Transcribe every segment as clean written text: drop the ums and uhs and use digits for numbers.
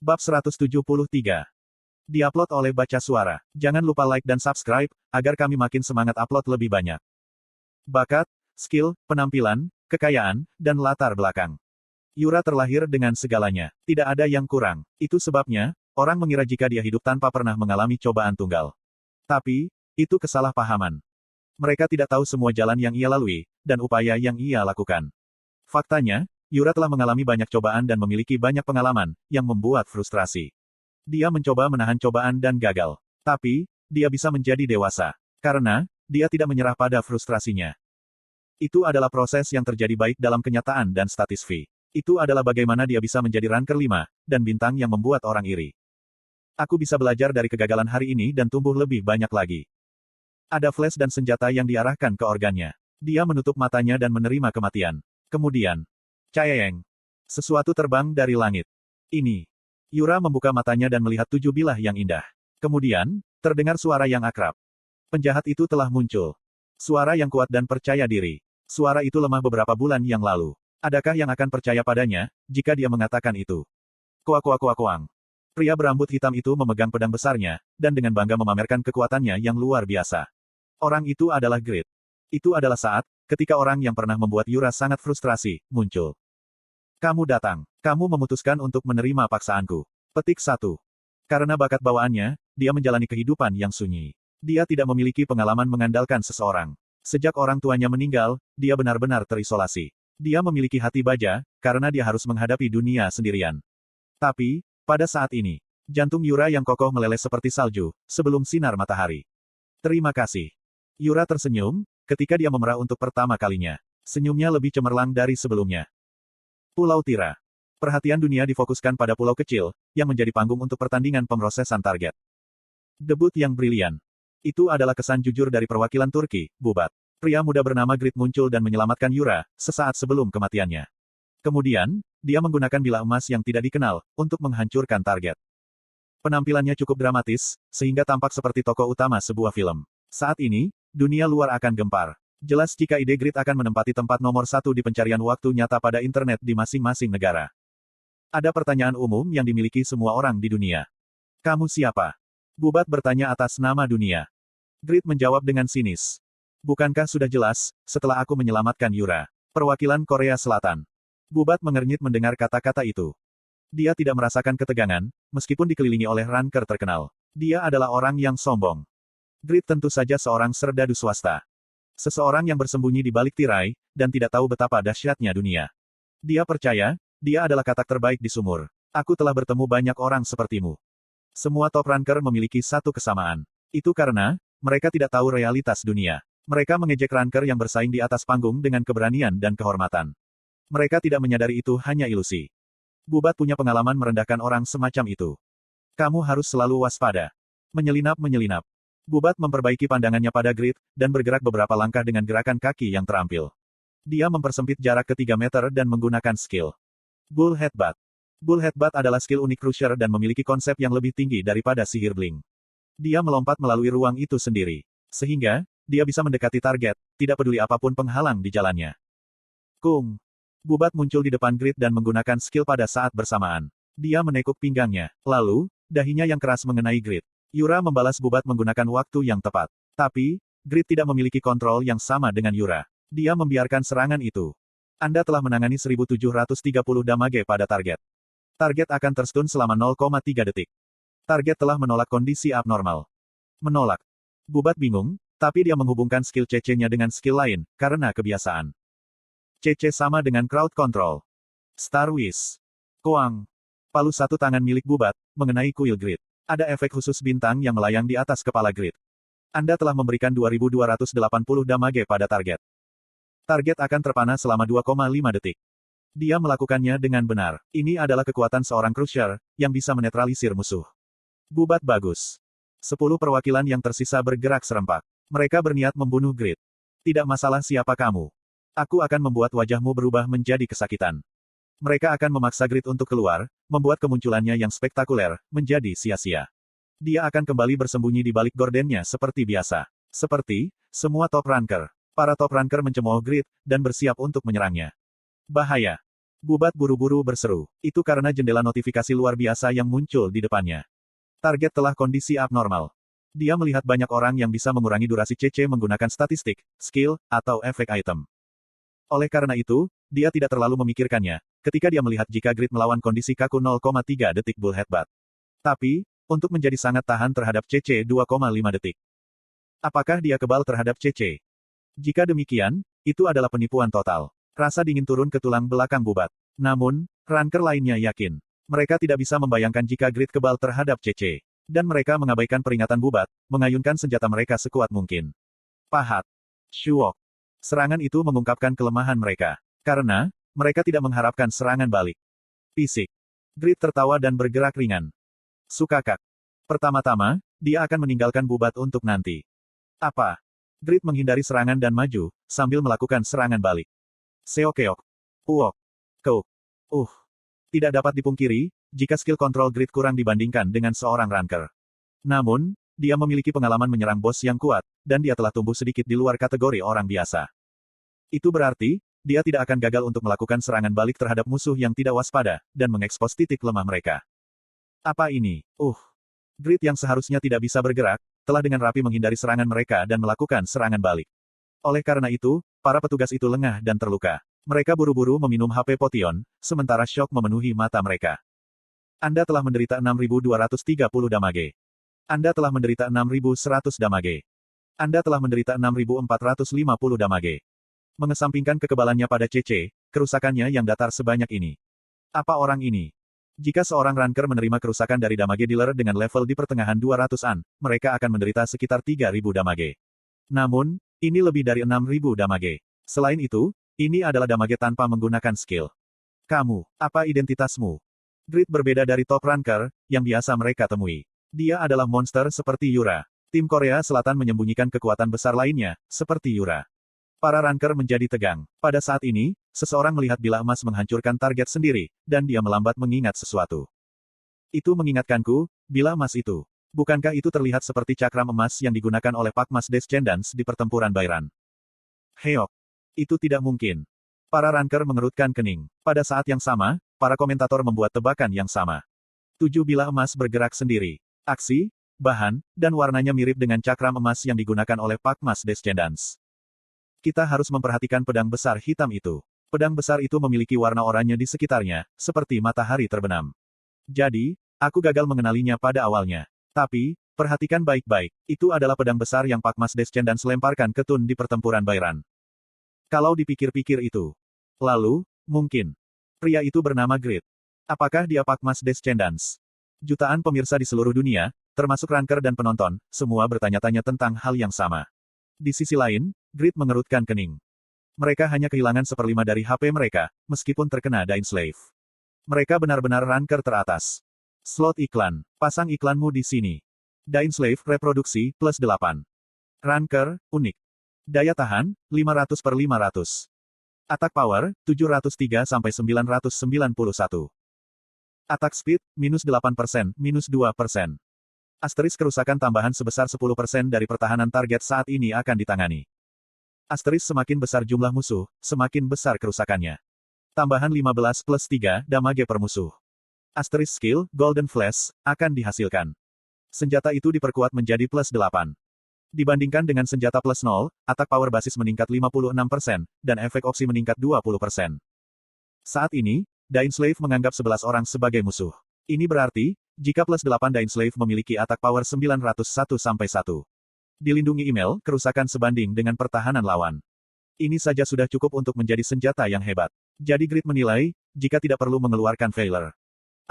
Bab 173. Diupload oleh Baca Suara. Jangan lupa like dan subscribe, agar kami makin semangat upload lebih banyak. Bakat, skill, penampilan, kekayaan, dan latar belakang. Yura terlahir dengan segalanya. Tidak ada yang kurang. Itu sebabnya, orang mengira jika dia hidup tanpa pernah mengalami cobaan tunggal. Tapi, itu kesalahpahaman. Mereka tidak tahu semua jalan yang ia lalui, dan upaya yang ia lakukan. Faktanya, Yura telah mengalami banyak cobaan dan memiliki banyak pengalaman, yang membuat frustrasi. Dia mencoba menahan cobaan dan gagal. Tapi, dia bisa menjadi dewasa. Karena, dia tidak menyerah pada frustrasinya. Itu adalah proses yang terjadi baik dalam kenyataan dan statis V. Itu adalah bagaimana dia bisa menjadi ranker 5, dan bintang yang membuat orang iri. Aku bisa belajar dari kegagalan hari ini dan tumbuh lebih banyak lagi. Ada flash dan senjata yang diarahkan ke organnya. Dia menutup matanya dan menerima kematian. Kemudian, Cayeng. Sesuatu terbang dari langit. Ini. Yura membuka matanya dan melihat 7 bilah yang indah. Kemudian, terdengar suara yang akrab. Penjahat itu telah muncul. Suara yang kuat dan percaya diri. Suara itu lemah beberapa bulan yang lalu. Adakah yang akan percaya padanya, jika dia mengatakan itu? Kuang. Pria berambut hitam itu memegang pedang besarnya, dan dengan bangga memamerkan kekuatannya yang luar biasa. Orang itu adalah Grid. Itu adalah saat, ketika orang yang pernah membuat Yura sangat frustrasi, muncul. Kamu datang. Kamu memutuskan untuk menerima paksaanku. Petik 1. Karena bakat bawaannya, dia menjalani kehidupan yang sunyi. Dia tidak memiliki pengalaman mengandalkan seseorang. Sejak orang tuanya meninggal, dia benar-benar terisolasi. Dia memiliki hati baja, karena dia harus menghadapi dunia sendirian. Tapi, pada saat ini, jantung Yura yang kokoh meleleh seperti salju, sebelum sinar matahari. Terima kasih. Yura tersenyum, ketika dia memerah untuk pertama kalinya. Senyumnya lebih cemerlang dari sebelumnya. Pulau Tira. Perhatian dunia difokuskan pada pulau kecil, yang menjadi panggung untuk pertandingan pemrosesan target. Debut yang brilian. Itu adalah kesan jujur dari perwakilan Turki, Bubat. Pria muda bernama Grid muncul dan menyelamatkan Yura, sesaat sebelum kematiannya. Kemudian, dia menggunakan bilah emas yang tidak dikenal, untuk menghancurkan target. Penampilannya cukup dramatis, sehingga tampak seperti tokoh utama sebuah film. Saat ini, dunia luar akan gempar. Jelas jika ide Grid akan menempati tempat nomor 1 di pencarian waktu nyata pada internet di masing-masing negara. Ada pertanyaan umum yang dimiliki semua orang di dunia. Kamu siapa? Bubat bertanya atas nama dunia. Grid menjawab dengan sinis. Bukankah sudah jelas, setelah aku menyelamatkan Yura? Perwakilan Korea Selatan. Bubat mengernyit mendengar kata-kata itu. Dia tidak merasakan ketegangan, meskipun dikelilingi oleh ranker terkenal. Dia adalah orang yang sombong. Grid tentu saja seorang serdadu swasta. Seseorang yang bersembunyi di balik tirai, dan tidak tahu betapa dahsyatnya dunia. Dia percaya, dia adalah katak terbaik di sumur. Aku telah bertemu banyak orang sepertimu. Semua top ranker memiliki satu kesamaan. Itu karena, mereka tidak tahu realitas dunia. Mereka mengejek ranker yang bersaing di atas panggung dengan keberanian dan kehormatan. Mereka tidak menyadari itu hanya ilusi. Bubat punya pengalaman merendahkan orang semacam itu. Kamu harus selalu waspada. Menyelinap. Bubat memperbaiki pandangannya pada Grid, dan bergerak beberapa langkah dengan gerakan kaki yang terampil. Dia mempersempit jarak ke 3 meter dan menggunakan skill Bull Headbutt. Bull Headbutt adalah skill unik Crusher dan memiliki konsep yang lebih tinggi daripada sihir Blink. Dia melompat melalui ruang itu sendiri. Sehingga, dia bisa mendekati target, tidak peduli apapun penghalang di jalannya. Kung. Bubat muncul di depan Grid dan menggunakan skill pada saat bersamaan. Dia menekuk pinggangnya. Lalu, dahinya yang keras mengenai Grid. Yura membalas Bubat menggunakan waktu yang tepat. Tapi, Grid tidak memiliki kontrol yang sama dengan Yura. Dia membiarkan serangan itu. Anda telah menangani 1730 damage pada target. Target akan terstun selama 0,3 detik. Target telah menolak kondisi abnormal. Menolak. Bubat bingung, tapi dia menghubungkan skill CC-nya dengan skill lain, karena kebiasaan. CC sama dengan crowd control. Star Wish. Koang. Palu satu tangan milik Bubat, mengenai kuil Grid. Ada efek khusus bintang yang melayang di atas kepala Grid. Anda telah memberikan 2280 damage pada target. Target akan terpana selama 2,5 detik. Dia melakukannya dengan benar. Ini adalah kekuatan seorang Crusher, yang bisa menetralisir musuh. Bubat bagus. 10 perwakilan yang tersisa bergerak serempak. Mereka berniat membunuh Grid. Tidak masalah siapa kamu. Aku akan membuat wajahmu berubah menjadi kesakitan. Mereka akan memaksa Grid untuk keluar, membuat kemunculannya yang spektakuler, menjadi sia-sia. Dia akan kembali bersembunyi di balik gordennya seperti biasa. Seperti, semua top ranker. Para top ranker mencemooh Grid, dan bersiap untuk menyerangnya. Bahaya. Bubat buru-buru berseru. Itu karena jendela notifikasi luar biasa yang muncul di depannya. Target telah kondisi abnormal. Dia melihat banyak orang yang bisa mengurangi durasi CC menggunakan statistik, skill, atau efek item. Oleh karena itu, dia tidak terlalu memikirkannya, ketika dia melihat jika grid melawan kondisi kaku 0,3 detik Bull Headbutt. Tapi, untuk menjadi sangat tahan terhadap CC 2,5 detik. Apakah dia kebal terhadap CC? Jika demikian, itu adalah penipuan total. Rasa dingin turun ke tulang belakang Bubat. Namun, ranker lainnya yakin. Mereka tidak bisa membayangkan jika grid kebal terhadap CC. Dan mereka mengabaikan peringatan Bubat, mengayunkan senjata mereka sekuat mungkin. Pahat. Shuok. Serangan itu mengungkapkan kelemahan mereka. Karena, mereka tidak mengharapkan serangan balik. Fisik. Grid tertawa dan bergerak ringan. Sukakak. Pertama-tama, dia akan meninggalkan Bubat untuk nanti. Apa? Grid menghindari serangan dan maju, sambil melakukan serangan balik. Seokeok. Uok. Kau. Tidak dapat dipungkiri, jika skill kontrol Grid kurang dibandingkan dengan seorang ranker. Namun, dia memiliki pengalaman menyerang bos yang kuat, dan dia telah tumbuh sedikit di luar kategori orang biasa. Itu berarti, dia tidak akan gagal untuk melakukan serangan balik terhadap musuh yang tidak waspada, dan mengekspos titik lemah mereka. Apa ini? Grid yang seharusnya tidak bisa bergerak, telah dengan rapi menghindari serangan mereka dan melakukan serangan balik. Oleh karena itu, para petugas itu lengah dan terluka. Mereka buru-buru meminum HP potion, sementara syok memenuhi mata mereka. Anda telah menderita 6.230 damage. Anda telah menderita 6.100 damage. Anda telah menderita 6.450 damage. Mengesampingkan kekebalannya pada CC, kerusakannya yang datar sebanyak ini. Apa orang ini? Jika seorang ranker menerima kerusakan dari damage dealer dengan level di pertengahan 200-an, mereka akan menderita sekitar 3.000 damage. Namun, ini lebih dari 6.000 damage. Selain itu, ini adalah damage tanpa menggunakan skill. Kamu, apa identitasmu? Grid berbeda dari top ranker, yang biasa mereka temui. Dia adalah monster seperti Yura. Tim Korea Selatan menyembunyikan kekuatan besar lainnya, seperti Yura. Para ranker menjadi tegang. Pada saat ini, seseorang melihat bilah emas menghancurkan target sendiri, dan dia melambat mengingat sesuatu. Itu mengingatkanku, bilah emas itu. Bukankah itu terlihat seperti cakram emas yang digunakan oleh Pak Mas Descendants di pertempuran Bayran? Heok. Itu tidak mungkin. Para ranker mengerutkan kening. Pada saat yang sama, para komentator membuat tebakan yang sama. 7 bilah emas bergerak sendiri. Aksi, bahan, dan warnanya mirip dengan cakram emas yang digunakan oleh Pak Mas Descendants. Kita harus memperhatikan pedang besar hitam itu. Pedang besar itu memiliki warna oranye di sekitarnya, seperti matahari terbenam. Jadi, aku gagal mengenalinya pada awalnya. Tapi, perhatikan baik-baik, itu adalah pedang besar yang Pak Mas Descendants lemparkan ke Tun di pertempuran Bayran. Kalau dipikir-pikir itu. Lalu, mungkin. Pria itu bernama Grid. Apakah dia Pak Mas Descendants? Jutaan pemirsa di seluruh dunia, termasuk ranker dan penonton, semua bertanya-tanya tentang hal yang sama. Di sisi lain, Grid mengerutkan kening. Mereka hanya kehilangan 1/5 dari HP mereka, meskipun terkena Dainslave. Mereka benar-benar ranker teratas. Slot iklan. Pasang iklanmu di sini. Dainslave reproduksi, +8. Ranker, unik. Daya tahan, 500/500. Attack power, 703-991. Attack speed, -8%, -2%. Asteris kerusakan tambahan sebesar 10% dari pertahanan target saat ini akan ditangani. Asteris semakin besar jumlah musuh, semakin besar kerusakannya. Tambahan 15+3 damage per musuh. Asteris skill, Golden Flash, akan dihasilkan. Senjata itu diperkuat menjadi +8. Dibandingkan dengan senjata +0, attack power basis meningkat 56%, dan efek opsi meningkat 20%. Saat ini, Dainslave menganggap 11 orang sebagai musuh. Ini berarti, jika +8 Dainslave memiliki attack power 901-1. Dilindungi email, kerusakan sebanding dengan pertahanan lawan. Ini saja sudah cukup untuk menjadi senjata yang hebat. Jadi Grid menilai, jika tidak perlu mengeluarkan Failure.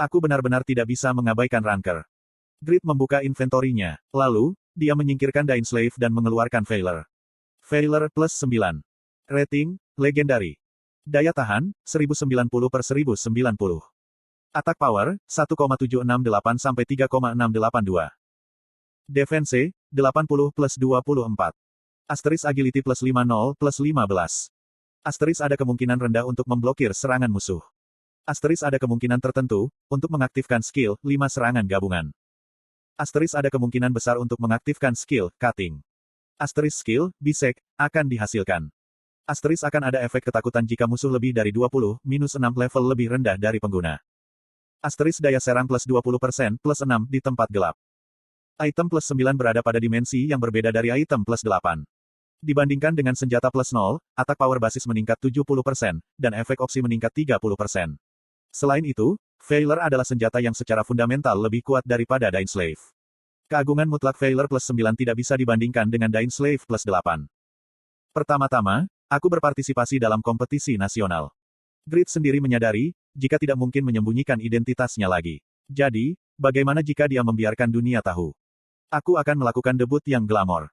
Aku benar-benar tidak bisa mengabaikan ranker. Grid membuka inventorinya. Lalu, dia menyingkirkan Dainslave dan mengeluarkan Failure. Failure +9. Rating, legendary. Daya tahan, 1090/1090. Attack power, 1,768-3,682. Defense, 80+24. Asteris agility +50+15. Asteris ada kemungkinan rendah untuk memblokir serangan musuh. Asteris ada kemungkinan tertentu, untuk mengaktifkan skill, 5 serangan gabungan. Asteris ada kemungkinan besar untuk mengaktifkan skill, cutting. Asteris skill, bisek, akan dihasilkan. Asterisk akan ada efek ketakutan jika musuh lebih dari 20, -6 level lebih rendah dari pengguna. Asterisk daya serang plus 20%, plus 6 di tempat gelap. Item plus 9 berada pada dimensi yang berbeda dari item plus 8. Dibandingkan dengan senjata plus 0, atak power basis meningkat 70%, dan efek opsi meningkat 30%. Selain itu, Veiler adalah senjata yang secara fundamental lebih kuat daripada Dain Slave. Keagungan mutlak Veiler plus 9 tidak bisa dibandingkan dengan Dain Slave plus 8. Pertama-tama, aku berpartisipasi dalam kompetisi nasional. Grid sendiri menyadari, jika tidak mungkin menyembunyikan identitasnya lagi. Jadi, bagaimana jika dia membiarkan dunia tahu? Aku akan melakukan debut yang glamor.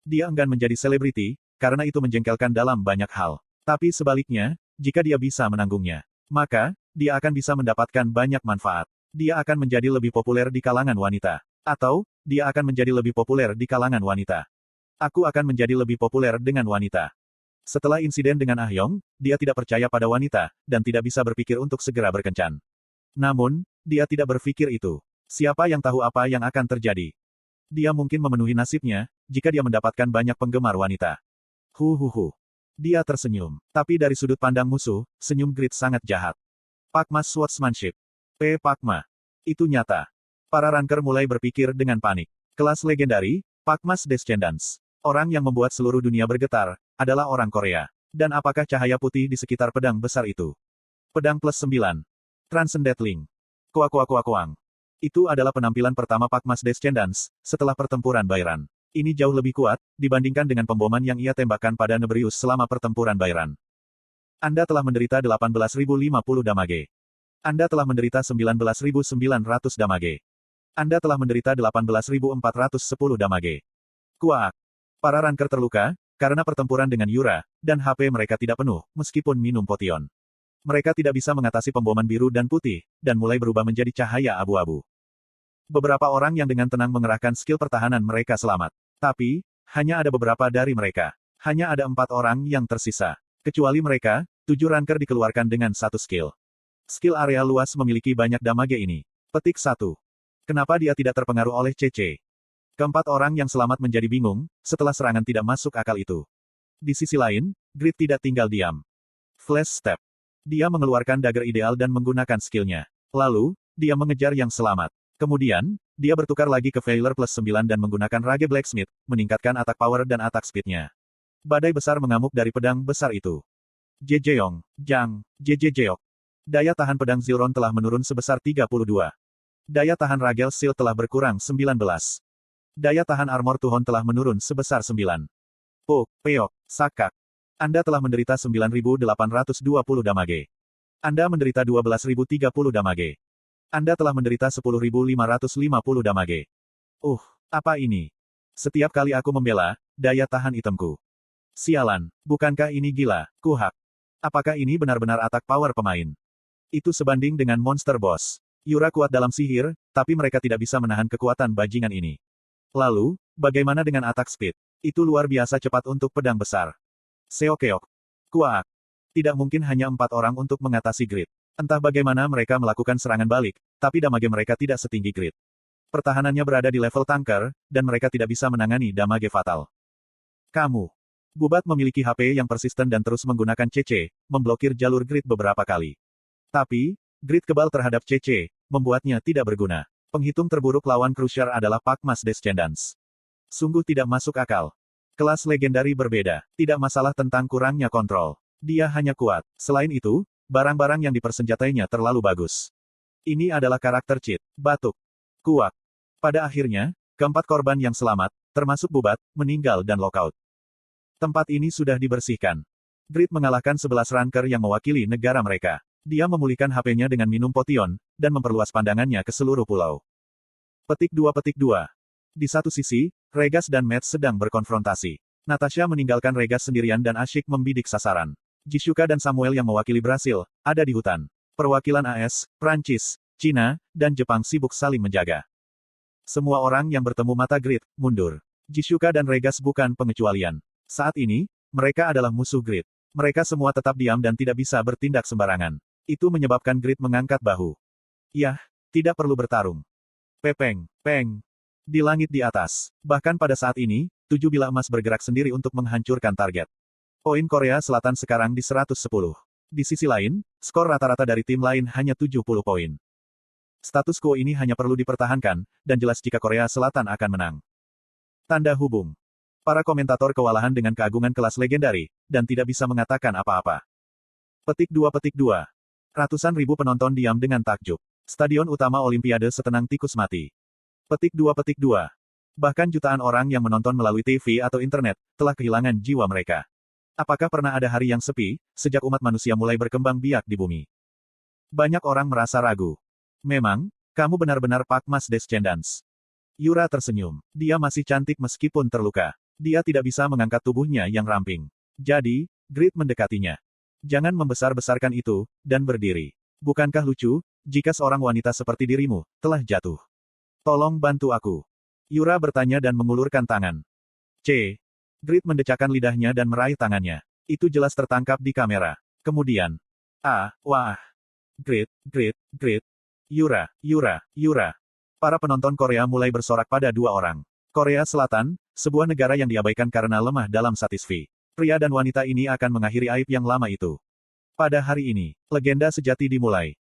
Dia enggan menjadi selebriti, karena itu menjengkelkan dalam banyak hal. Tapi sebaliknya, jika dia bisa menanggungnya, maka, dia akan bisa mendapatkan banyak manfaat. Dia akan menjadi lebih populer di kalangan wanita. Atau, dia akan menjadi lebih populer di kalangan wanita. Aku akan menjadi lebih populer dengan wanita. Setelah insiden dengan Ah Yong, dia tidak percaya pada wanita, dan tidak bisa berpikir untuk segera berkencan. Namun, dia tidak berpikir itu. Siapa yang tahu apa yang akan terjadi? Dia mungkin memenuhi nasibnya, jika dia mendapatkan banyak penggemar wanita. Dia tersenyum. Tapi dari sudut pandang musuh, senyum Grid sangat jahat. Pakma Swordsmanship. Pakma. Itu nyata. Para ranker mulai berpikir dengan panik. Kelas legendari, Pakma's Descendants. Orang yang membuat seluruh dunia bergetar, adalah orang Korea. Dan apakah cahaya putih di sekitar pedang besar itu? Pedang plus 9. Transcendent Link. Kuang. Itu adalah penampilan pertama Pakma's Descendants, setelah pertempuran Bairan. Ini jauh lebih kuat, dibandingkan dengan pemboman yang ia tembakkan pada Nebrius selama pertempuran Bairan. Anda telah menderita 18.050 damage. Anda telah menderita 19.900 damage. Anda telah menderita 18.410 damage. Kuak. Para ranker terluka, karena pertempuran dengan Yura, dan HP mereka tidak penuh, meskipun minum potion. Mereka tidak bisa mengatasi pemboman biru dan putih, dan mulai berubah menjadi cahaya abu-abu. Beberapa orang yang dengan tenang mengerahkan skill pertahanan mereka selamat. Tapi, hanya ada beberapa dari mereka. Hanya ada 4 orang yang tersisa. Kecuali mereka, 7 ranker dikeluarkan dengan satu skill. Skill area luas memiliki banyak damage ini. Petik 1. Kenapa dia tidak terpengaruh oleh CC? Keempat orang yang selamat menjadi bingung, setelah serangan tidak masuk akal itu. Di sisi lain, Grid tidak tinggal diam. Flash Step. Dia mengeluarkan dagger ideal dan menggunakan skillnya. Lalu, dia mengejar yang selamat. Kemudian, dia bertukar lagi ke Veiler plus 9 dan menggunakan Rage Blacksmith, meningkatkan attack power dan attack speed-nya. Badai besar mengamuk dari pedang besar itu. Jejeong, Jejejeok. Daya tahan pedang Zilron telah menurun sebesar 32. Daya tahan Ragel Shield telah berkurang 19. Daya tahan armor Tuhon telah menurun sebesar 9. Peok, Sakak. Anda telah menderita 9.820 damage. Anda menderita 12.030 damage. Anda telah menderita 10.550 damage. Apa ini? Setiap kali aku membela, daya tahan itemku. Sialan, bukankah ini gila, kuhak? Apakah ini benar-benar attack power pemain? Itu sebanding dengan monster boss. Yura kuat dalam sihir, tapi mereka tidak bisa menahan kekuatan bajingan ini. Lalu, bagaimana dengan attack speed? Itu luar biasa cepat untuk pedang besar. Seokeok. Kuak. Tidak mungkin hanya 4 orang untuk mengatasi Grid. Entah bagaimana mereka melakukan serangan balik, tapi damage mereka tidak setinggi Grid. Pertahanannya berada di level tanker, dan mereka tidak bisa menangani damage fatal. Kamu. Bubat memiliki HP yang persisten dan terus menggunakan CC, memblokir jalur Grid beberapa kali. Tapi, Grid kebal terhadap CC, membuatnya tidak berguna. Penghitung terburuk lawan Crusher adalah Pakma's Descendants. Sungguh tidak masuk akal. Kelas legendari berbeda, tidak masalah tentang kurangnya kontrol. Dia hanya kuat. Selain itu, barang-barang yang dipersenjatainya terlalu bagus. Ini adalah karakter cheat. Batuk. Kuak. Pada akhirnya, keempat korban yang selamat, termasuk Bubat, meninggal dan lockout. Tempat ini sudah dibersihkan. Grid mengalahkan 11 ranker yang mewakili negara mereka. Dia memulihkan HP-nya dengan minum potion, dan memperluas pandangannya ke seluruh pulau. Petik 2. Di satu sisi, Regas dan Matt sedang berkonfrontasi. Natasha meninggalkan Regas sendirian dan asyik membidik sasaran. Jishuka dan Samuel yang mewakili Brasil, ada di hutan. Perwakilan AS, Prancis, Cina, dan Jepang sibuk saling menjaga. Semua orang yang bertemu mata Grid, mundur. Jishuka dan Regas bukan pengecualian. Saat ini, mereka adalah musuh Grid. Mereka semua tetap diam dan tidak bisa bertindak sembarangan. Itu menyebabkan Grid mengangkat bahu. Yah, tidak perlu bertarung. Peng. Di langit di atas. Bahkan pada saat ini, 7 bilah emas bergerak sendiri untuk menghancurkan target. Poin Korea Selatan sekarang di 110. Di sisi lain, skor rata-rata dari tim lain hanya 70 poin. Status quo ini hanya perlu dipertahankan, dan jelas jika Korea Selatan akan menang. Tanda hubung. Para komentator kewalahan dengan keagungan kelas legendari, dan tidak bisa mengatakan apa-apa. Petik 2. Ratusan ribu penonton diam dengan takjub. Stadion utama Olimpiade setenang tikus mati. Petik 2. Bahkan jutaan orang yang menonton melalui TV atau internet, telah kehilangan jiwa mereka. Apakah pernah ada hari yang sepi, sejak umat manusia mulai berkembang biak di bumi? Banyak orang merasa ragu. Memang, kamu benar-benar Pak Mas Descendants. Yura tersenyum. Dia masih cantik meskipun terluka. Dia tidak bisa mengangkat tubuhnya yang ramping. Jadi, Grid mendekatinya. Jangan membesar-besarkan itu, dan berdiri. Bukankah lucu, jika seorang wanita seperti dirimu, telah jatuh? Tolong bantu aku. Yura bertanya dan mengulurkan tangan. Grid mendecakkan lidahnya dan meraih tangannya. Itu jelas tertangkap di kamera. Kemudian. Wah. Grid. Yura. Para penonton Korea mulai bersorak pada dua orang. Korea Selatan, sebuah negara yang diabaikan karena lemah dalam satisfi. Pria dan wanita ini akan mengakhiri aib yang lama itu. Pada hari ini, legenda sejati dimulai.